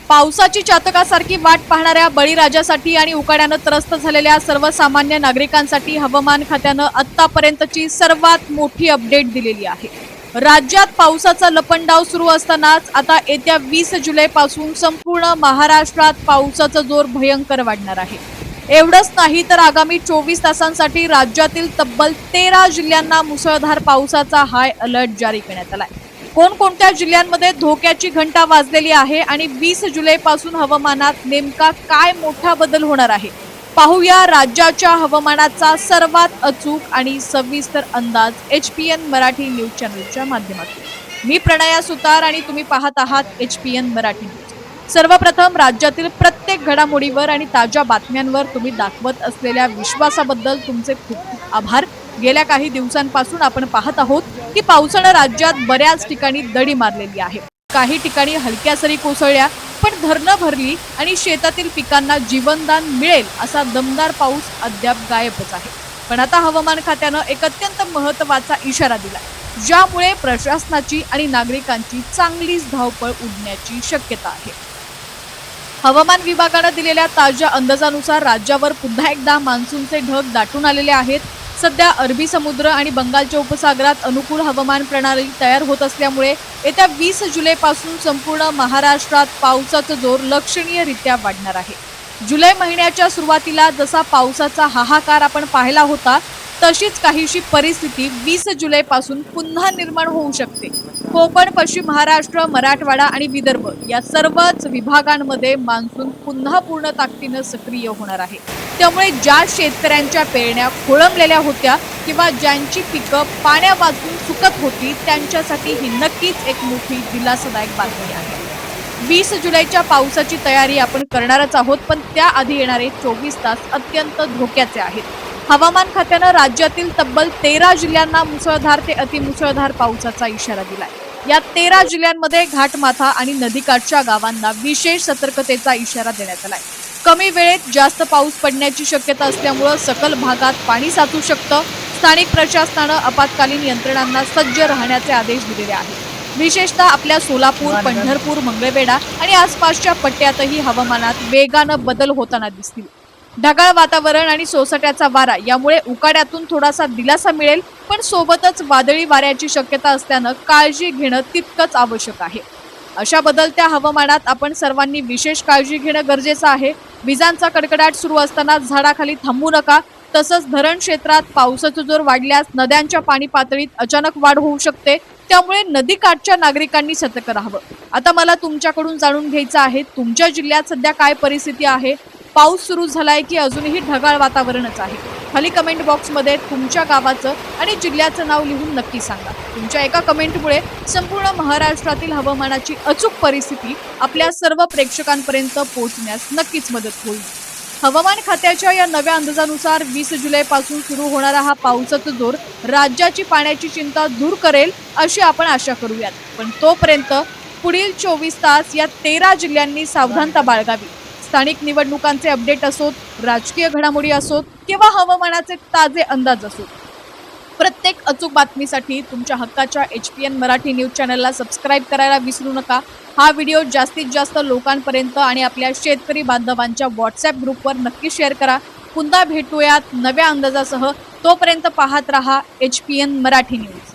पावसाची चातकासारखी वाट पाहणाऱ्या बळीराजासाठी आणि उकाड्यानं त्रस्त झालेल्या सर्वसामान्य नागरिकांसाठी हवामान खात्यानं आतापर्यंतची सर्वात मोठी अपडेट दिलेली आहे। राज्यात पावसाचा लपंडाव सुरू असतानाच आता येत्या 20 जुलैपासून संपूर्ण महाराष्ट्रात पावसाचा जोर भयंकर वाढणार आहे। एवढंच नाही तर आगामी 24 तासांसाठी राज्यातील तब्बल 13 जिल्ह्यांना मुसळधार पावसाचा हाय अलर्ट जारी करण्यात आलाय। कोणकोणत्या जिल्ह्यांमध्ये धोक्याची घंटा वाजलेली आहे आणि 20 जुलैपासून हवामानात नेमका काय मोठा बदल होणार आहे, पाहूया राज्याच्या हवामानाचा सर्वात अचूक आणि सविस्तर अंदाज HPN मराठी न्यूज चॅनलच्या माध्यमातून। मी प्रणया सुतार आणि तुम्ही पाहत आहात HPN मराठी न्यूज। सर्वप्रथम राज्यातील प्रत्येक घडामोडीवर आणि ताज्या बातम्यांवर तुम्ही दाखवत असलेल्या विश्वासाबद्दल तुमचे खूप खूप आभार। गेल्या काही दिवसांपासून आपण पाहत आहोत की पावसानं राज्यात बऱ्याच ठिकाणी दडी मारलेली आहे। काही ठिकाणी हलक्या सरी कोसळल्या, पण धरणं भरली आणि शेतातील पिकांना जीवनदान मिळेल असा दमदार पाऊस अद्याप गायबच आहे। पण आता हवामान खात्यानं एक अत्यंत महत्त्वाचा इशारा दिला, ज्यामुळे प्रशासनाची आणि नागरिकांची चांगलीच धावपळ उडण्याची शक्यता आहे। हवामान विभागानं दिलेल्या ताज्या अंदाजानुसार राज्यावर पुन्हा एकदा मान्सूनचे ढग दाटून आलेले आहेत। सध्या अरबी समुद्र आणि बंगालच्या उपसागरात अनुकूल हवामान प्रणाली तयार होत असल्यामुळे येत्या 20 जुलैपासून संपूर्ण महाराष्ट्रात पावसाचा जोर लक्षणीयरित्या वाढणार आहे। जुलै महिन्याच्या सुरुवातीला जसा पावसाचा हाहाकार आपण पाहिला होता, तशीच काहीशी परिस्थिती 20 जुलैपासून पुन्हा निर्माण होऊ शकते। कोकण, पश्चिम महाराष्ट्र, मराठवाडा आणि विदर्भ या सर्वच विभागांमध्ये मान्सून पुन्हा पूर्ण ताकदीनं सक्रिय होणार आहे। त्यामुळे ज्या शेतकऱ्यांच्या पेरण्या खोळंबलेल्या होत्या किंवा ज्यांची पिकं पाण्या वाचून सुकत होती, त्यांच्यासाठी ही नक्कीच एक मोठी दिलासादायक बातमी आहे। 20 जुलैच्या पावसाची तयारी आपण करणारच आहोत, पण त्याआधी येणारे 24 तास अत्यंत धोक्याचे आहेत। हवामान खात्यानं राज्यातील तब्बल 13 जिल्ह्यांना मुसळधार ते अतिमुसळधार पावसाचा इशारा दिलाय। या 13 जिल्ह्यांमध्ये घाटमाथा आणि नदीकाठच्या गावांना विशेष सतर्कतेचा इशारा देण्यात आलाय। कमी वेळेत जास्त पाऊस पडण्याची शक्यता असल्यामुळे सकल भागात पाणी साचू शकतं। स्थानिक प्रशासनानं आपत्कालीन यंत्रणांना सज्ज राहण्याचे आदेश दिलेले आहेत। विशेषतः आपल्या सोलापूर, पंढरपूर, मंगळवेढा आणि आसपासच्या पट्ट्यातही हवामानात वेगानं बदल होताना दिसतील। ढगाळ वातावरण आणि सोसाट्याचा वारा यामुळे उकाड्यातून थोडासा दिलासा मिळेल, पण सोबतच वादळी वाऱ्याची शक्यता असल्यानं काळजी घेणं तितकंच आवश्यक आहे। अशा बदलत्या हवामानात आपण सर्वांनी विशेष काळजी घेणं गरजेचं आहे। विजांचा कडकडाट सुरू असताना झाडाखाली थांबू नका। तसंच धरण क्षेत्रात पावसाचा जोर वाढल्यास नद्यांच्या पाणी पातळीत अचानक वाढ होऊ शकते, त्यामुळे नदीकाठच्या नागरिकांनी सतर्क राहावं। आता मला तुमच्याकडून जाणून घ्यायचं आहे, तुमच्या जिल्ह्यात सध्या काय परिस्थिती आहे? पाऊस सुरू झालाय की अजूनही ढगाळ वातावरणच आहे? खाली कमेंट बॉक्समध्ये तुमच्या गावाचं आणि जिल्ह्याचं नाव लिहून नक्की सांगा। तुमच्या एका कमेंटमुळे संपूर्ण महाराष्ट्रातील हवामानाची अचूक परिस्थिती आपल्या सर्व प्रेक्षकांपर्यंत पोहोचण्यास नक्कीच मदत होईल। हवामान खात्याच्या या नव्या अंदाजानुसार 20 जुलैपासून सुरू होणारा हा पावसाचा जोर राज्याची पाण्याची चिंता दूर करेल अशी आपण आशा करूयात। पण तोपर्यंत पुढील 24 तास या 13 जिल्ह्यांनी सावधानता बाळगावी। स्थानिक निवडणुकांचे अपडेट असोत, राजकीय घडामोडी असोत किंवा हवामानाचे ताजे अंदाज असोत, प्रत्येक अचूक बातमीसाठी तुमच्या हक्काच्या HPN मराठी न्यूज चॅनलला सबस्क्राईब करायला विसरू नका। हा व्हिडिओ जास्तीत जास्त लोकांपर्यंत आणि आपल्या शेतकरी बांधवांच्या WhatsApp ग्रुपवर नक्की शेअर करा। पुन्हा भेटूयात नव्या अंदाजासह। तोपर्यंत पाहत रहा HPN मराठी न्यूज।